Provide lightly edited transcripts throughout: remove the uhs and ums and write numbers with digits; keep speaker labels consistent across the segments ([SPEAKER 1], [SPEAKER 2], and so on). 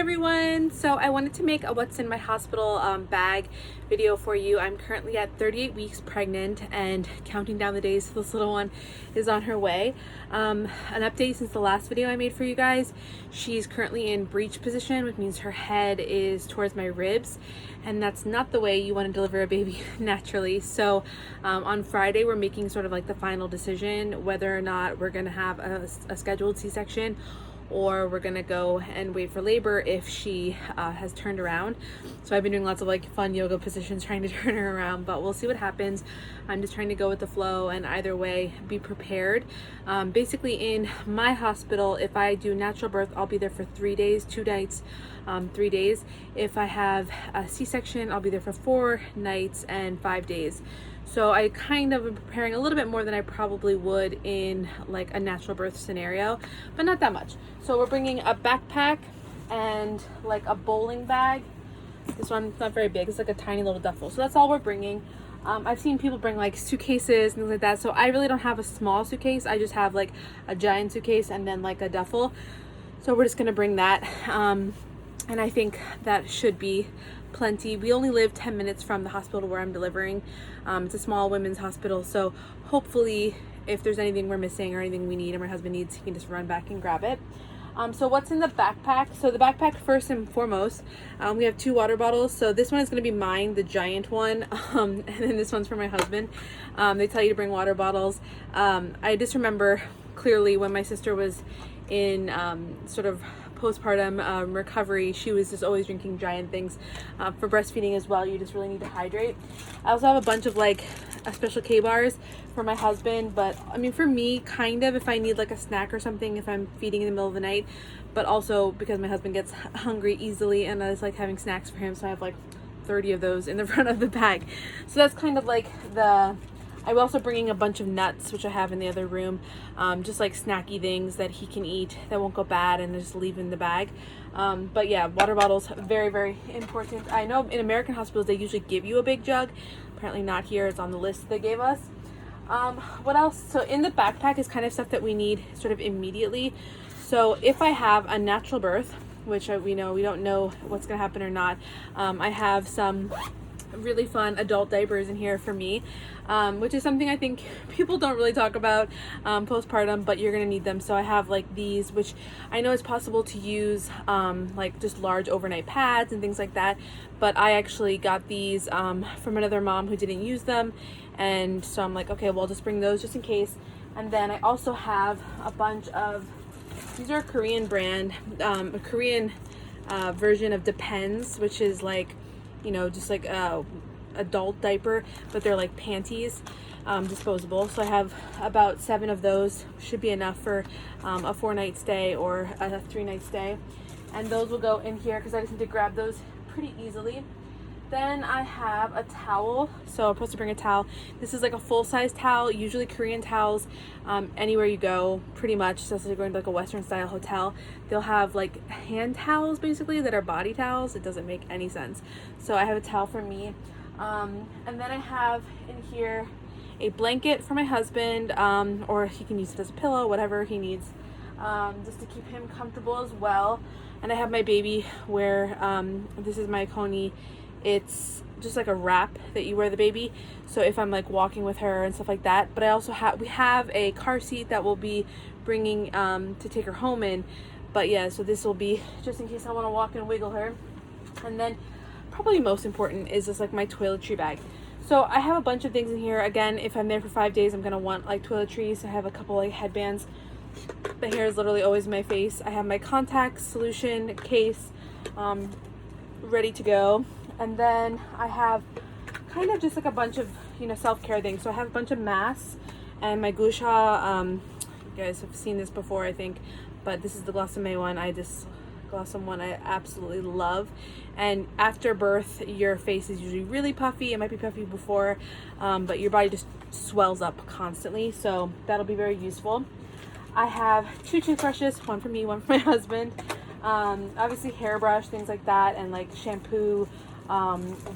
[SPEAKER 1] everyone. So I wanted to make a what's in my hospital bag video for you. I'm currently at 38 weeks pregnant and counting down the days till this little one is on her way. An update since the last video I made for you guys. She's currently in breech position, which means her head is towards my ribs, and that's not the way you want to deliver a baby naturally. So on Friday we're making sort of like the final decision whether or not we're going to have a scheduled C-section or we're gonna go and wait for labor if she has turned around. So I've been doing lots of like fun yoga positions trying to turn her around, but we'll see what happens. I'm just trying to go with the flow, and either way be prepared. Basically in my hospital, if I do natural birth, I'll be there for 3 days, 2 nights, 3 days. If I have a C-section, I'll be there for 4 nights and 5 days. So I kind of am preparing a little bit more than I probably would in like a natural birth scenario, but not that much. So we're bringing a backpack and like a bowling bag. This one's not very big, it's like a tiny little duffel. So that's all we're bringing. I've seen people bring like suitcases and things like that. So I really don't have a small suitcase. I just have like a giant suitcase and then like a duffel. So we're just gonna bring that. And I think that should be plenty. We only live 10 minutes from the hospital where I'm delivering. It's a small women's hospital, so hopefully if there's anything we're missing or anything we need and my husband needs, he can just run back and grab it. So what's in the backpack? So the backpack, first and foremost, we have 2 water bottles. So this one is going to be mine, the giant one, and then this one's for my husband. They tell you to bring water bottles. I just remember clearly when my sister was in sort of postpartum recovery, she was just always drinking giant things. For breastfeeding as well, you just really need to hydrate. I also have a bunch of like special K-bars for my husband, but I mean for me, kind of if I need like a snack or something if I'm feeding in the middle of the night, but also because my husband gets hungry easily and I just like having snacks for him, so I have like 30 of those in the front of the bag. So that's kind of like I'm also bringing a bunch of nuts, which I have in the other room, just like snacky things that he can eat that won't go bad and just leave in the bag. But yeah, water bottles, very, very important. I know in American hospitals, they usually give you a big jug. Apparently not here. It's on the list they gave us. What else? So in the backpack is kind of stuff that we need sort of immediately. So if I have a natural birth, which we don't know what's going to happen or not, I have some really fun adult diapers in here for me, which is something I think people don't really talk about postpartum, but you're gonna need them. So I have like these, which I know it's possible to use like just large overnight pads and things like that, but I actually got these from another mom who didn't use them, and so I'm like, okay, well, I'll just bring those just in case. And then I also have a bunch of, these are a Korean brand, a Korean version of Depends, which is like, you know, just like a adult diaper, but they're like panties, disposable. So I have about 7 of those. Should be enough for a 4-night stay or a 3-night stay, and those will go in here because I just need to grab those pretty easily. Then I have a towel, so I'm supposed to bring a towel. This is like a full-size towel. Usually Korean towels, anywhere you go, pretty much, so if you're going to like a Western style hotel, they'll have like hand towels basically that are body towels. It doesn't make any sense. So I have a towel for me. And then I have in here a blanket for my husband, or he can use it as a pillow, whatever he needs, just to keep him comfortable as well. And I have my baby wear, this is my Coney. It's just like a wrap that you wear the baby, so if I'm like walking with her and stuff like that. But I also we have a car seat that we'll be bringing to take her home in. But yeah, so this will be just in case I want to walk and wiggle her. And then probably most important is just like my toiletry bag. So I have a bunch of things in here. Again, if I'm there for 5 days, I'm gonna want like toiletries. I have a couple like headbands. The hair is literally always in my face. I have my contact solution case ready to go. And then I have kind of just like a bunch of, you know, self-care things. So I have a bunch of masks and my gua sha. You guys have seen this before, I think, but this is the Glossome one. Glossum one I absolutely love. And after birth, your face is usually really puffy. It might be puffy before, but your body just swells up constantly. So that'll be very useful. I have 2 toothbrushes, one for me, one for my husband. Obviously hairbrush, things like that, and like shampoo,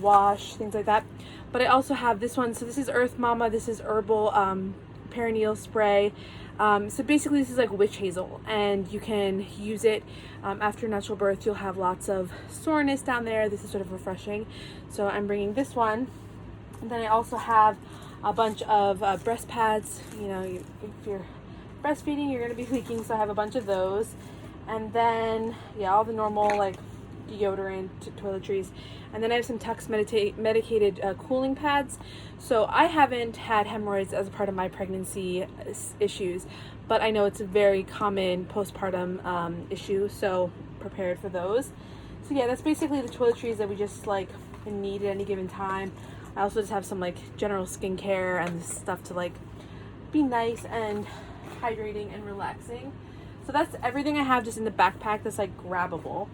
[SPEAKER 1] wash, things like that. But I also have this one. So this is Earth Mama. This is herbal perineal spray. So basically this is like witch hazel, and you can use it after natural birth. You'll have lots of soreness down there. This is sort of refreshing. So I'm bringing this one. And then I also have a bunch of breast pads. You know, if you're breastfeeding, you're going to be leaking, so I have a bunch of those. And then, yeah, all the normal like deodorant, toiletries. And then I have some Tux medicated cooling pads. So I haven't had hemorrhoids as a part of my pregnancy issues, but I know it's a very common postpartum issue, so prepared for those. So yeah, that's basically the toiletries that we just like need at any given time. I also just have some like general skincare and stuff to like be nice and hydrating and relaxing. So that's everything I have just in the backpack that's like grabbable.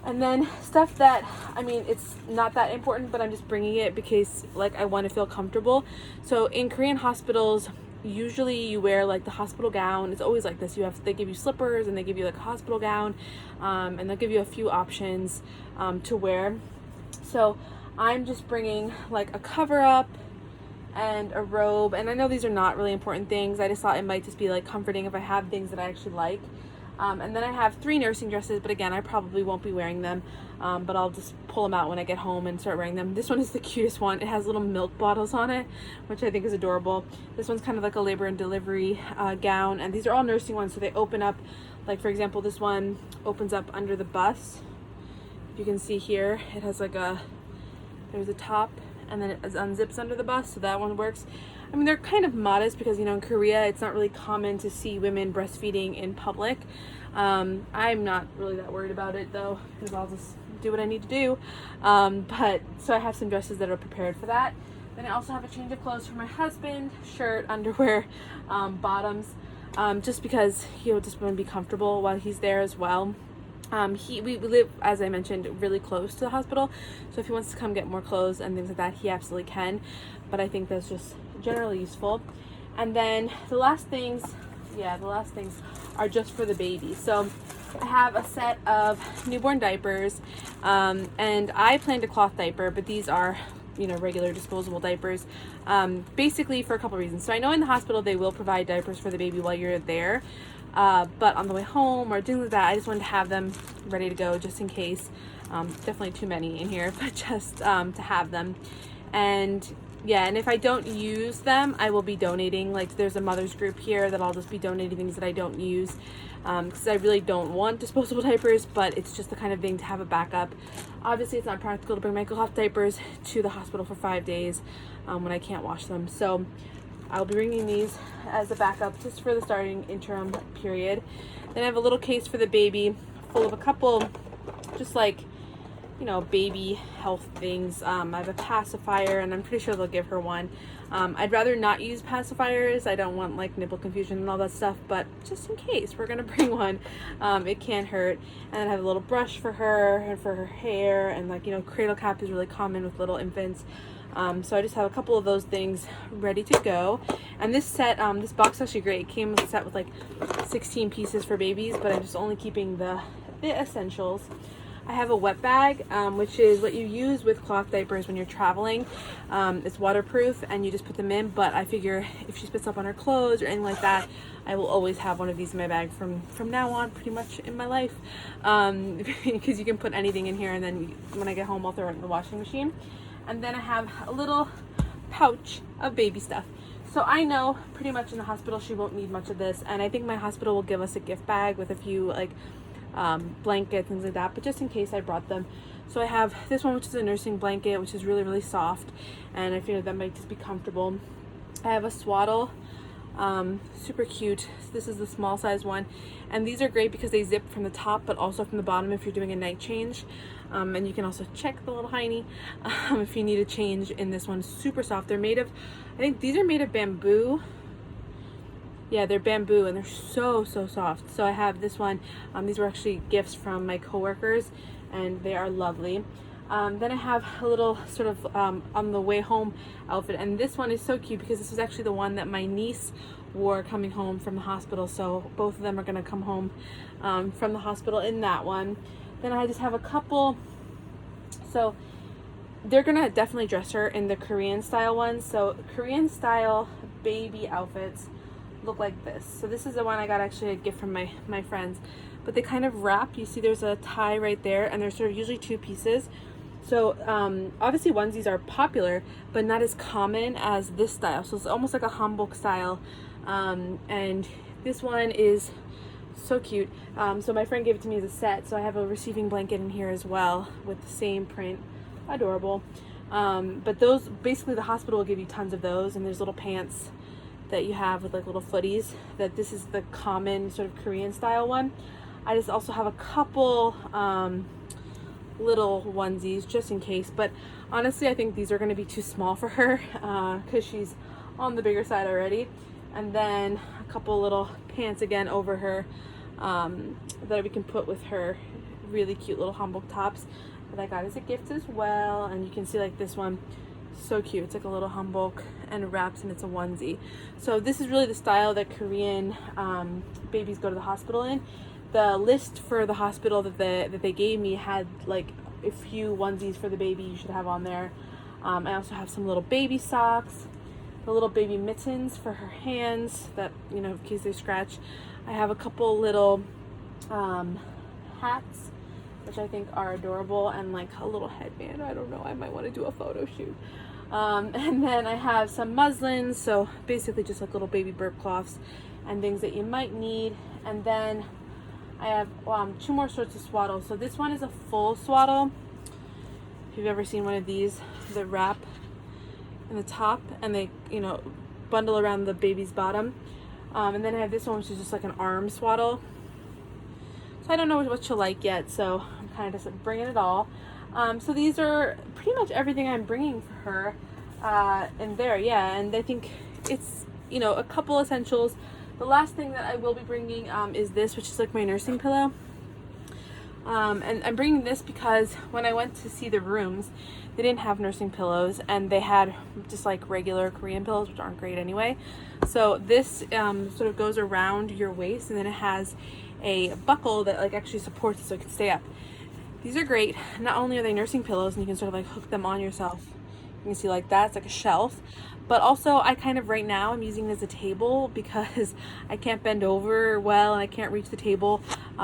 [SPEAKER 1] And then stuff that, I mean, it's not that important, but I'm just bringing it because like I want to feel comfortable. So in Korean hospitals, usually you wear like the hospital gown. It's always like this. They give you slippers and they give you like a hospital gown, and they'll give you a few options to wear. So I'm just bringing like a cover up and a robe. And I know these are not really important things. I just thought it might just be like comforting if I have things that I actually like. And then I have 3 nursing dresses, but again, I probably won't be wearing them, but I'll just pull them out when I get home and start wearing them. This one is the cutest one. It has little milk bottles on it, which I think is adorable. This one's kind of like a labor and delivery gown, and these are all nursing ones, so they open up. Like for example, this one opens up under the bust. You can see here, it has like there's a top, and then it unzips under the bust, so that one works. I mean, they're kind of modest because, you know, in Korea, it's not really common to see women breastfeeding in public. I'm not really that worried about it though, because I'll just do what I need to do. But so I have some dresses that are prepared for that. Then I also have a change of clothes for my husband, shirt, underwear, bottoms, just because he'll just want to be comfortable while he's there as well. We live, as I mentioned, really close to the hospital, so if he wants to come get more clothes and things like that, he absolutely can. But I think that's just generally useful. And then the last things are just for the baby. So I have a set of newborn diapers, and I planned a cloth diaper, but these are, you know, regular disposable diapers, basically for a couple reasons. So I know in the hospital they will provide diapers for the baby while you're there, but on the way home or things like that, I just wanted to have them ready to go just in case. Definitely too many in here, but just to have them. And yeah, and if I don't use them, I will be donating. Like there's a mother's group here that I'll just be donating things that I don't use, because I really don't want disposable diapers, but it's just the kind of thing to have a backup. Obviously it's not practical to bring my cloth diapers to the hospital for 5 days when I can't wash them. So I'll be bringing these as a backup just for the starting interim period. Then I have a little case for the baby full of a couple just like, you know, baby health things. I have a pacifier, and I'm pretty sure they'll give her one. I'd rather not use pacifiers. I don't want like nipple confusion and all that stuff, but just in case we're gonna bring one, it can't hurt. And then I have a little brush for her and for her hair, and like, you know, cradle cap is really common with little infants. So I just have a couple of those things ready to go. And this set, this box is actually great. It came with a set with like 16 pieces for babies, but I'm just only keeping the essentials. I have a wet bag, which is what you use with cloth diapers when you're traveling. It's waterproof and you just put them in, but I figure if she spits up on her clothes or anything like that, I will always have one of these in my bag from now on, pretty much in my life, because you can put anything in here, and then when I get home I'll throw it in the washing machine. And then I have a little pouch of baby stuff. So I know pretty much in the hospital she won't need much of this, and I think my hospital will give us a gift bag with a few like blankets, things like that, but just in case I brought them. So I have this one, which is a nursing blanket, which is really, really soft, and I feel that might just be comfortable. I have a swaddle, super cute. This is the small size one, and these are great because they zip from the top but also from the bottom if you're doing a night change. And you can also check the little hiney if you need a change in this one. Super soft. They're made of, I think these are made of bamboo. Yeah, they're bamboo, and they're so soft. So I have this one. These were actually gifts from my coworkers, and they are lovely. Then I have a little sort of on the way home outfit, and this one is so cute because this was actually the one that my niece wore coming home from the hospital. So both of them are gonna come home from the hospital in that one. Then I just have a couple, so they're gonna definitely dress her in the Korean style ones. So Korean style baby outfits look like this. So this is the one I got actually a gift from my friends, but they kind of wrap. You see there's a tie right there, and there's sort of usually two pieces. So obviously onesies are popular, but not as common as this style. So it's almost like a hanbok style, and this one is so cute. So my friend gave it to me as a set, so I have a receiving blanket in here as well with the same print. Adorable. But those, basically the hospital will give you tons of those, and there's little pants that you have with like little footies. That this is the common sort of Korean style one. I just also have a couple little onesies just in case, but honestly I think these are going to be too small for her because she's on the bigger side already. And then a couple little pants again over her that we can put with her really cute little hanbok tops that I got as a gift as well. And you can see like this one, so cute. It's like a little hanbok and it wraps, and it's a onesie. So this is really the style that Korean babies go to the hospital in. The list for the hospital that they gave me had like a few onesies for the baby you should have on there. I also have some little baby socks, the little baby mittens for her hands that, you know, in case they scratch. I have a couple little hats, which I think are adorable, and like a little headband. I don't know, I might want to do a photo shoot. And then I have some muslins, so basically just like little baby burp cloths and things that you might need. And then I have two more sorts of swaddles. So this one is a full swaddle. If you've ever seen one of these, the wrap in the top and they, you know, bundle around the baby's bottom. And then I have this one, which is just like an arm swaddle. So I don't know what she'll like yet, so I'm kind of just bringing it all. So these are pretty much everything I'm bringing for her in there, yeah. And I think it's, you know, a couple essentials. The last thing that I will be bringing is this, which is like my nursing pillow. And I'm bringing this because when I went to see the rooms, they didn't have nursing pillows, and they had just like regular Korean pillows, which aren't great anyway. So this sort of goes around your waist, and then it has a buckle that like actually supports it so it can stay up. These are great. Not only are they nursing pillows, and you can sort of like hook them on yourself. You can see like that, it's like a shelf. But also I kind of right now I'm using it as a table because I can't bend over well and I can't reach the table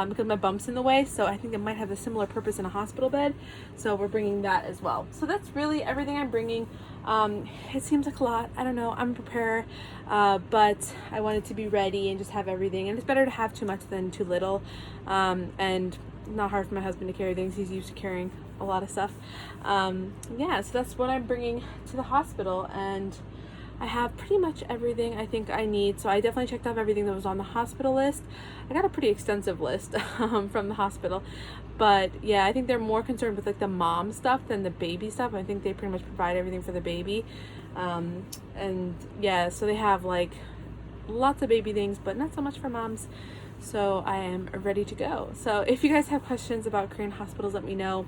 [SPEAKER 1] because my bump's in the way. So I think it might have a similar purpose in a hospital bed. So we're bringing that as well. So that's really everything I'm bringing. It seems like a lot. I don't know. I'm a preparer, but I wanted to be ready and just have everything. And it's better to have too much than too little. And not hard for my husband to carry things. He's used to carrying a lot of stuff. Yeah, so that's what I'm bringing to the hospital, and I have pretty much everything I think I need. So I definitely checked off everything that was on the hospital list. I got a pretty extensive list from the hospital, but yeah, I think they're more concerned with like the mom stuff than the baby stuff. I think they pretty much provide everything for the baby. And yeah, so they have like lots of baby things, but not so much for moms. So I am ready to go. So if you guys have questions about Korean hospitals, let me know.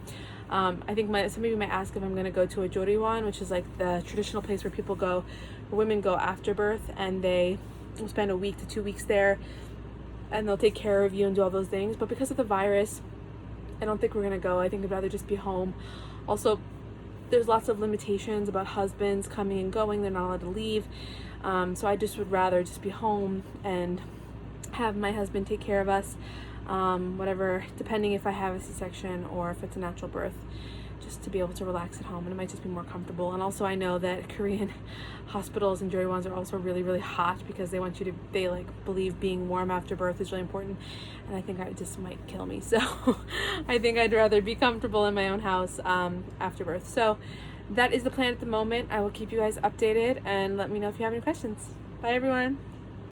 [SPEAKER 1] I think some of you might ask if I'm going to go to a Joryewan, which is like the traditional place where people go, where women go after birth, and they will spend a week to 2 weeks there, and they'll take care of you and do all those things. But because of the virus, I don't think we're going to go. I think I'd rather just be home. Also, there's lots of limitations about husbands coming and going. They're not allowed to leave. So I just would rather just be home and have my husband take care of us, whatever, depending if I have a C-section or if it's a natural birth, just to be able to relax at home, and it might just be more comfortable. And also I know that Korean hospitals and Joryewons are also really, really hot because they want you to, they like believe being warm after birth is really important, and I think it just might kill me. So I think I'd rather be comfortable in my own house after birth. So that is the plan at the moment. I will keep you guys updated, and let me know if you have any questions. Bye everyone.